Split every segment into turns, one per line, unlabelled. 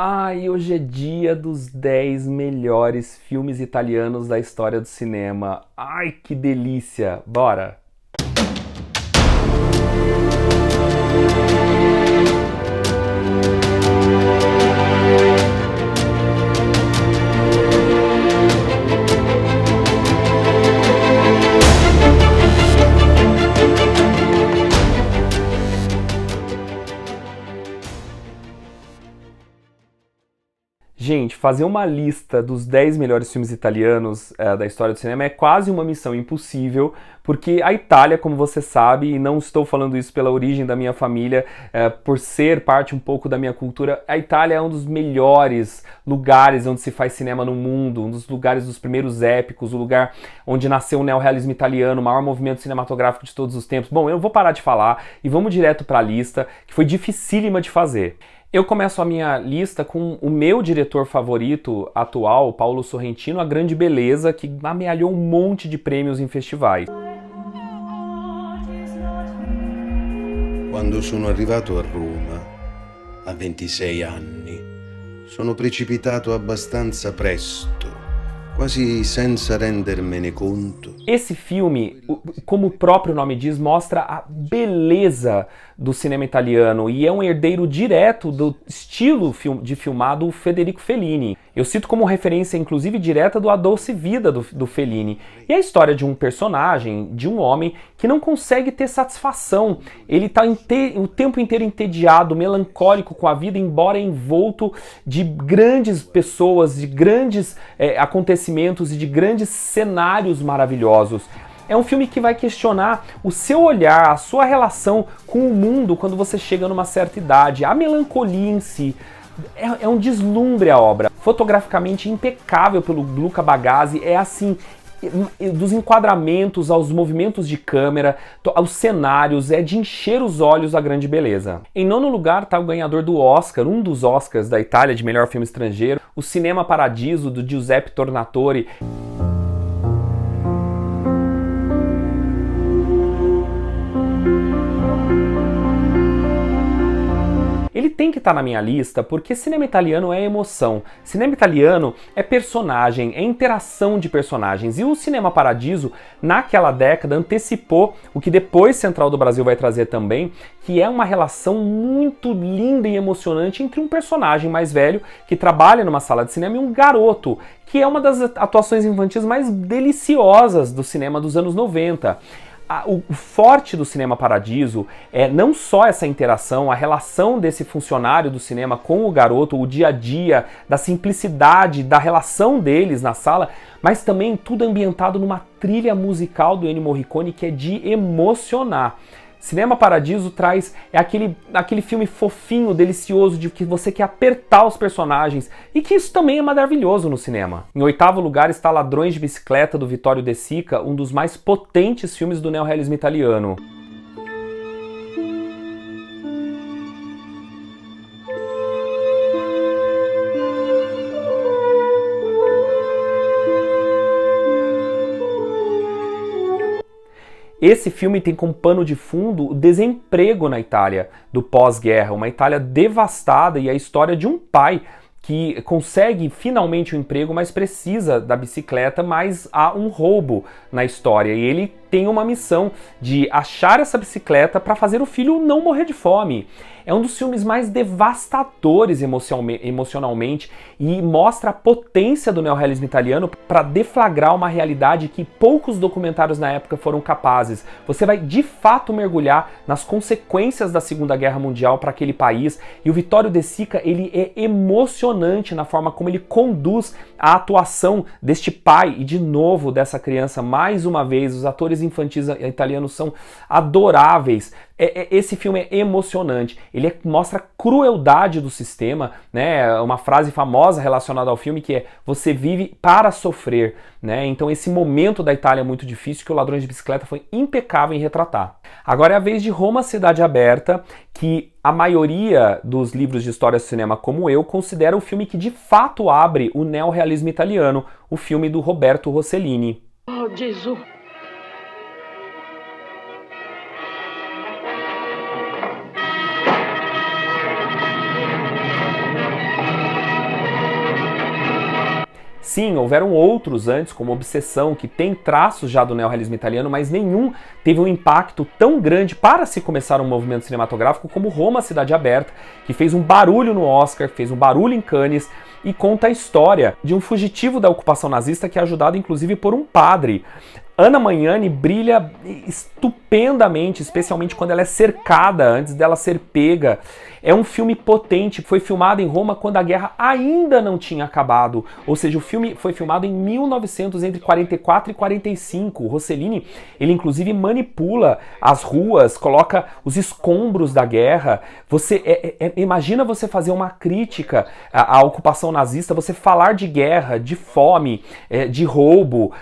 Ai, hoje é dia dos 10 melhores filmes italianos da história do cinema. Ai, que delícia! Bora! Gente, fazer uma lista dos 10 melhores filmes italianos da história do cinema é quase uma missão impossível, porque a Itália, como você sabe, e não estou falando isso pela origem da minha família, por ser parte um pouco da minha cultura, a Itália é um dos melhores lugares onde se faz cinema no mundo, um dos lugares dos primeiros épicos, o lugar onde nasceu o neorrealismo italiano, o maior movimento cinematográfico de todos os tempos. Bom, eu não vou parar de falar e vamos direto para a lista, que foi dificílima de fazer. Eu começo a minha lista com o meu diretor favorito atual, Paolo Sorrentino, A Grande Beleza, que amealhou um monte de prêmios em festivais.
Quando sono arrivato a Roma, a 26 anni, sono precipitato abbastanza presto, quasi senza rendermene conto.
Esse filme, como o próprio nome diz, mostra a beleza do cinema italiano e é um herdeiro direto do estilo de filmar do Federico Fellini. Eu cito como referência, inclusive, direta do A Dolce Vita do Fellini. E é a história de um personagem, de um homem, que não consegue ter satisfação. Ele está o tempo inteiro entediado, melancólico com a vida, embora envolto de grandes pessoas, de grandes acontecimentos e de grandes cenários maravilhosos. É um filme que vai questionar o seu olhar, a sua relação com o mundo quando você chega numa certa idade, a melancolia em si. É um deslumbre a obra. Fotograficamente impecável pelo Luca Bagazzi, é assim, dos enquadramentos aos movimentos de câmera, aos cenários, é de encher os olhos a grande beleza. Em nono lugar está o ganhador do Oscar, um dos Oscars da Itália de melhor filme estrangeiro, o Cinema Paradiso, do Giuseppe Tornatore. Ele tem que estar na minha lista porque cinema italiano é emoção, cinema italiano é personagem, é interação de personagens, e o Cinema Paradiso, naquela década, antecipou o que depois Central do Brasil vai trazer também, que é uma relação muito linda e emocionante entre um personagem mais velho que trabalha numa sala de cinema e um garoto, que é uma das atuações infantis mais deliciosas do cinema dos anos 90. O forte do Cinema Paradiso é não só essa interação, a relação desse funcionário do cinema com o garoto, o dia a dia, da simplicidade, da relação deles na sala, mas também tudo ambientado numa trilha musical do Ennio Morricone que é de emocionar. Cinema Paradiso traz aquele filme fofinho, delicioso, de que você quer apertar os personagens, e que isso também é maravilhoso no cinema. Em oitavo lugar está Ladrões de Bicicleta, do Vittorio De Sica, um dos mais potentes filmes do neorrealismo italiano. Esse filme tem como pano de fundo o desemprego na Itália do pós-guerra, uma Itália devastada, e a história de um pai que consegue finalmente um emprego, mas precisa da bicicleta, mas há um roubo na história, e ele tem uma missão de achar essa bicicleta para fazer o filho não morrer de fome. É um dos filmes mais devastadores emocionalmente e mostra a potência do neorrealismo italiano para deflagrar uma realidade que poucos documentários na época foram capazes. Você vai de fato mergulhar nas consequências da Segunda Guerra Mundial para aquele país, e o Vittorio De Sica, ele é emocionante na forma como ele conduz a atuação deste pai e de novo dessa criança. Mais uma vez, os atores infantis italianos são adoráveis. Esse filme é emocionante, ele mostra a crueldade do sistema, né? Uma frase famosa relacionada ao filme que é: você vive para sofrer, né? Então esse momento da Itália é muito difícil, que o Ladrões de Bicicleta foi impecável em retratar. Agora é a vez de Roma, Cidade Aberta, que a maioria dos livros de história do cinema, como eu, considera o filme que de fato abre o neorrealismo italiano, o filme do Roberto Rossellini.
Oh, Gesù!
Sim, houveram outros antes, como Obsessão, que tem traços já do neorrealismo italiano, mas nenhum teve um impacto tão grande para se começar um movimento cinematográfico como Roma, Cidade Aberta, que fez um barulho no Oscar, fez um barulho em Cannes e conta a história de um fugitivo da ocupação nazista que é ajudado inclusive por um padre. Anna Magnani brilha estupendamente, especialmente quando ela é cercada, antes dela ser pega. É um filme potente, foi filmado em Roma quando a guerra ainda não tinha acabado. Ou seja, o filme foi filmado em 1900, entre 44 e 45. O Rossellini, ele inclusive manipula as ruas, coloca os escombros da guerra. Imagina você fazer uma crítica à ocupação nazista, você falar de guerra, de fome, de roubo,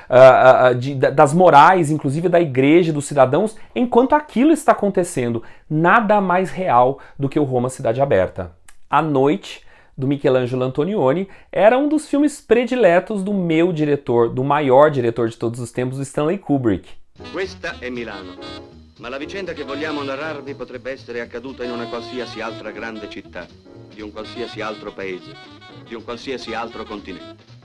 das morais, inclusive da igreja, dos cidadãos, enquanto aquilo está acontecendo. Nada mais real do que o Roma Cidade Aberta. A Noite, do Michelangelo Antonioni, era um dos filmes prediletos do meu diretor, do maior diretor de todos os tempos, Stanley Kubrick.
Questa è Milano, ma la vicenda che vogliamo narrarvi potrebbe essere accaduta in una qualsiasi altra grande città, di un qualsiasi altro paese, di un qualsiasi altro continente.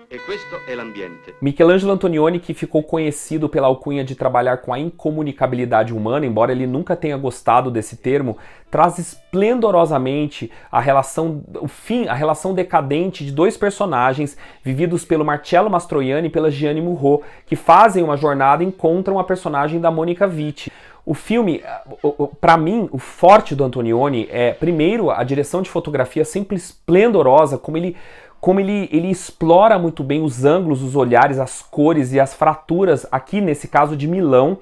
E questo è l'ambiente.
Michelangelo Antonioni, que ficou conhecido pela alcunha de trabalhar com a incomunicabilidade humana, embora ele nunca tenha gostado desse termo, traz esplendorosamente a relação decadente de dois personagens vividos pelo Marcello Mastroianni e pela Jeanne Moreau, que fazem uma jornada e encontram a personagem da Monica Vitti. O filme, para mim, o forte do Antonioni é, primeiro, a direção de fotografia sempre esplendorosa, como ele explora muito bem os ângulos, os olhares, as cores e as fraturas, aqui nesse caso de Milão.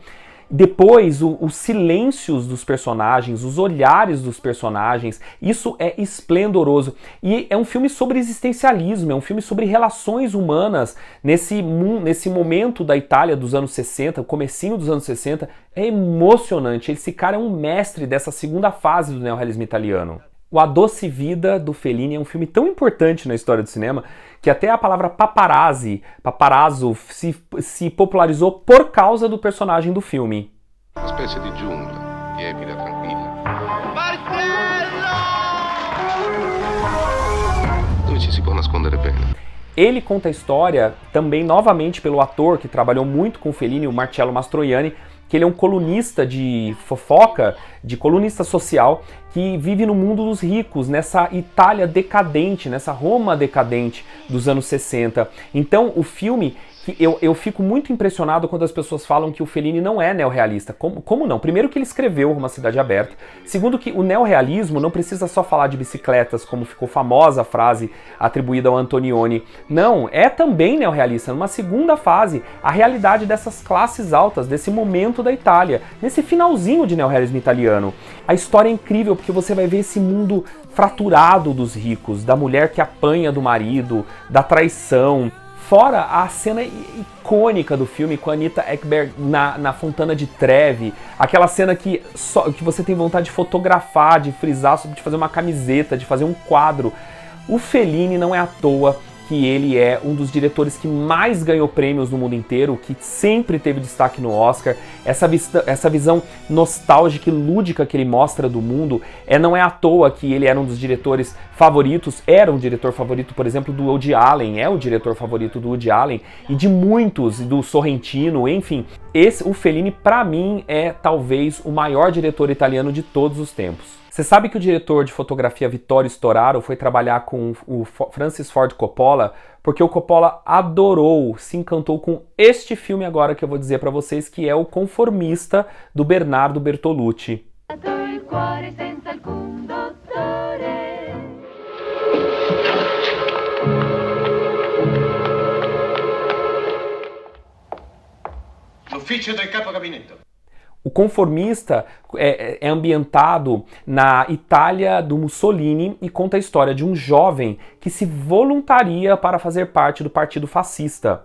Depois, os silêncios dos personagens, os olhares dos personagens, isso é esplendoroso. E é um filme sobre existencialismo, é um filme sobre relações humanas nesse momento da Itália dos anos 60, comecinho dos anos 60. É emocionante, esse cara é um mestre dessa segunda fase do neorrealismo italiano. O A Doce Vida, do Fellini, é um filme tão importante na história do cinema que até a palavra paparazzo, se popularizou por causa do personagem do filme.
Uma espécie de giungla, tiepida, tranquilla.
Marcello!
Dove ci si può nascondere bene.
Ele conta a história também novamente pelo ator que trabalhou muito com o Fellini, o Marcello Mastroianni, que ele é um colunista de fofoca, de colunista social, que vive no mundo dos ricos, nessa Itália decadente, nessa Roma decadente dos anos 60. Então o filme, que eu fico muito impressionado quando as pessoas falam que o Fellini não é neorrealista. Como não? Primeiro que ele escreveu Uma Cidade Aberta. Segundo que o neorrealismo não precisa só falar de bicicletas, como ficou famosa a frase atribuída ao Antonioni. Não, é também neorrealista. Numa segunda fase, a realidade dessas classes altas, desse momento da Itália, nesse finalzinho de neorrealismo italiano. A história é incrível porque você vai ver esse mundo fraturado dos ricos, da mulher que apanha do marido, da traição. Fora a cena icônica do filme com a Anita Ekberg na Fontana di Trevi, aquela cena que você tem vontade de fotografar, de frisar, de fazer uma camiseta, de fazer um quadro. O Fellini não é à toa que ele é um dos diretores que mais ganhou prêmios no mundo inteiro, que sempre teve destaque no Oscar. Essa visão nostálgica e lúdica que ele mostra do mundo, não é à toa que ele era um dos diretores favoritos, era um diretor favorito, por exemplo, do Woody Allen, é o diretor favorito do Woody Allen, e de muitos, do Sorrentino, enfim. O Fellini, para mim, é talvez o maior diretor italiano de todos os tempos. Você sabe que o diretor de fotografia Vittorio Storaro foi trabalhar com o Francis Ford Coppola porque o Coppola adorou, se encantou com este filme agora que eu vou dizer para vocês, que é O Conformista, do Bernardo Bertolucci.
L'ufficio del capo gabinetto.
O Conformista é ambientado na Itália do Mussolini e conta a história de um jovem que se voluntaria para fazer parte do partido fascista.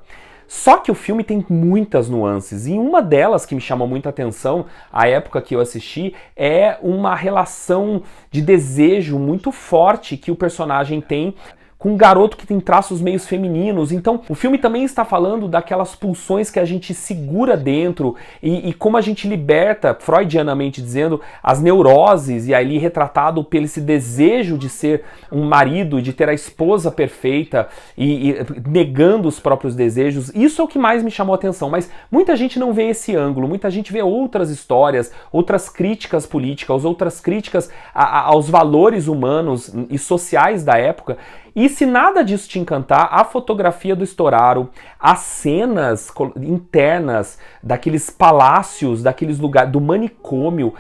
Só que o filme tem muitas nuances, e uma delas que me chamou muita atenção, à época que eu assisti, é uma relação de desejo muito forte que o personagem tem com um garoto que tem traços meio femininos. Então, o filme também está falando daquelas pulsões que a gente segura dentro e como a gente liberta, freudianamente dizendo, as neuroses, e ali retratado pelo esse desejo de ser um marido, de ter a esposa perfeita e negando os próprios desejos. Isso é o que mais me chamou a atenção, mas muita gente não vê esse ângulo, muita gente vê outras histórias, outras críticas políticas, outras críticas aos valores humanos e sociais da época. E se nada disso te encantar, a fotografia do Storaro, as cenas internas daqueles palácios, daqueles lugares, do manicômio,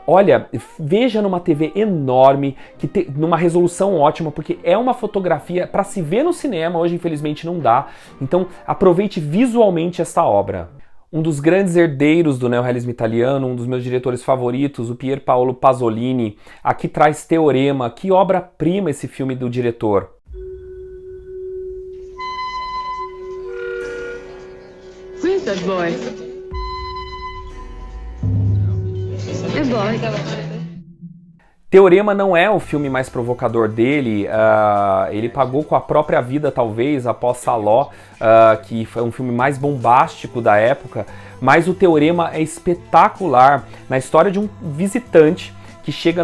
olha, veja numa TV enorme, numa resolução ótima, porque é uma fotografia para se ver no cinema, hoje infelizmente não dá. Então aproveite visualmente esta obra. Um dos grandes herdeiros do neorrealismo italiano, um dos meus diretores favoritos, o Pier Paolo Pasolini, aqui traz Teorema. Que obra-prima esse filme do diretor.
Questo è il boy. È boy.
Teorema não é o filme mais provocador dele, ele pagou com a própria vida, talvez, após Salò, que foi um filme mais bombástico da época, mas o Teorema é espetacular na história de um visitante que chega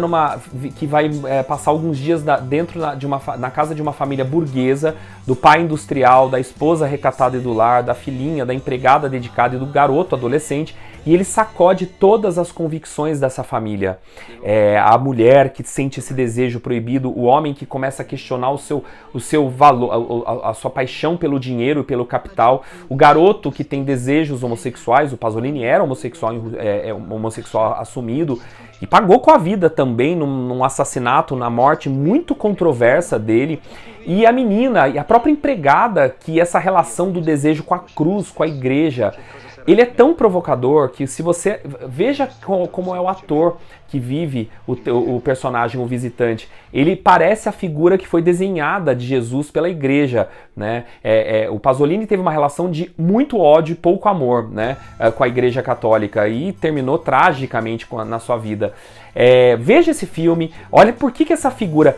que vai passar alguns dias na casa de uma família burguesa, do pai industrial, da esposa recatada e do lar, da filhinha, da empregada dedicada e do garoto adolescente, e ele sacode todas as convicções dessa família. A mulher que sente esse desejo proibido, o homem que começa a questionar o seu valor, a sua paixão pelo dinheiro e pelo capital, o garoto que tem desejos homossexuais, o Pasolini era homossexual assumido, e pagou com a vida também num assassinato, na morte muito controversa dele. E a menina, e a própria empregada, que essa relação do desejo com a cruz, com a igreja, ele é tão provocador que se você... Veja como é o ator que vive o personagem, o visitante. Ele parece a figura que foi desenhada de Jesus pela igreja, né? O Pasolini teve uma relação de muito ódio e pouco amor, né, com a igreja católica, e terminou tragicamente na sua vida. Veja esse filme, olha por que essa figura,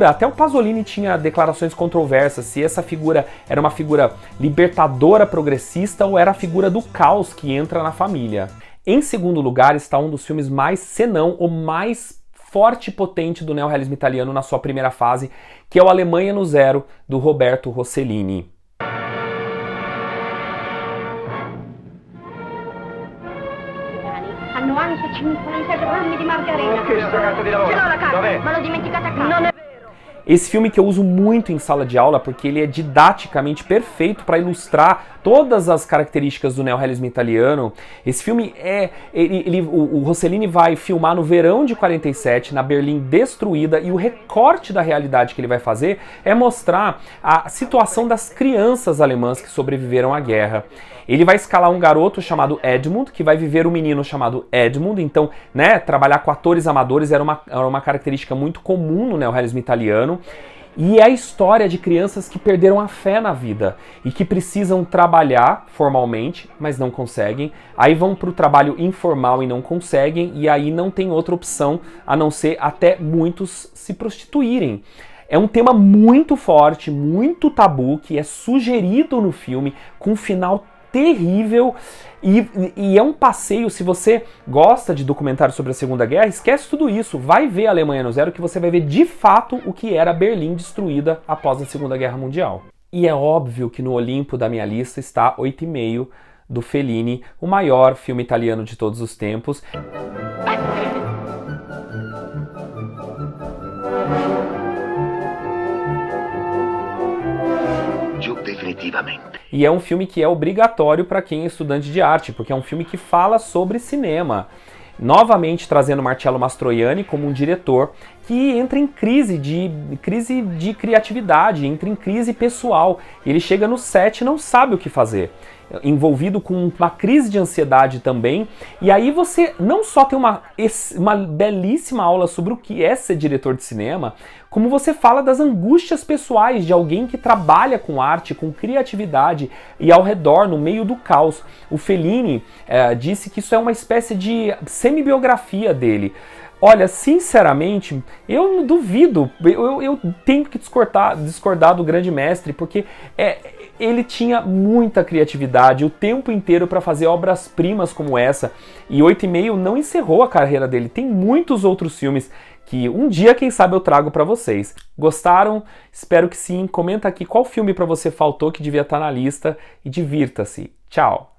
até o Pasolini tinha declarações controversas, se essa figura era uma figura libertadora, progressista, ou era a figura do caos que entra na família. Em segundo lugar está um dos filmes mais, se não o mais forte e potente do neorrealismo italiano na sua primeira fase, que é o Alemanha no Zero, do Roberto Rossellini.
Hanno anche 50 grammi di margarina.
Che sta carta di lavoro?
Ce l'ho la carta,
Dov'è?
ma l'ho dimenticata a casa. Non è vero.
Esse filme que eu uso muito em sala de aula porque ele é didaticamente perfeito para ilustrar todas as características do neorrealismo italiano. Esse filme o Rossellini vai filmar no verão de 47, na Berlim destruída, e o recorte da realidade que ele vai fazer é mostrar a situação das crianças alemãs que sobreviveram à guerra. Ele vai escalar um garoto chamado Edmund, que vai viver um menino chamado Edmund. Então, né, trabalhar com atores amadores era uma característica muito comum no neorrealismo italiano. E é a história de crianças que perderam a fé na vida e que precisam trabalhar formalmente, mas não conseguem. Aí vão para o trabalho informal e não conseguem, e aí não tem outra opção a não ser até muitos se prostituírem. É um tema muito forte, muito tabu, que é sugerido no filme com um final terrível, e é um passeio. Se você gosta de documentários sobre a Segunda Guerra, esquece tudo isso, vai ver Alemanha no Zero, que você vai ver de fato o que era Berlim destruída após a Segunda Guerra Mundial. E é óbvio que no Olimpo da minha lista está 8,5 do Fellini, o maior filme italiano de todos os tempos.
Definitivamente.
E é um filme que é obrigatório para quem é estudante de arte, porque é um filme que fala sobre cinema. Novamente trazendo Marcello Mastroianni como um diretor que entra em crise de criatividade, entra em crise pessoal. Ele chega no set e não sabe o que fazer, envolvido com uma crise de ansiedade também. E aí você não só tem uma belíssima aula sobre o que é ser diretor de cinema, como você fala das angústias pessoais de alguém que trabalha com arte, com criatividade e ao redor, no meio do caos. O Fellini disse que isso é uma espécie de semi-biografia dele. Olha, sinceramente, eu não duvido, eu tenho que discordar do grande mestre, porque ele tinha muita criatividade o tempo inteiro para fazer obras-primas como essa, e 8,5 não encerrou a carreira dele, tem muitos outros filmes que um dia, quem sabe, eu trago para vocês. Gostaram? Espero que sim. Comenta aqui qual filme para você faltou que devia estar na lista e divirta-se. Tchau!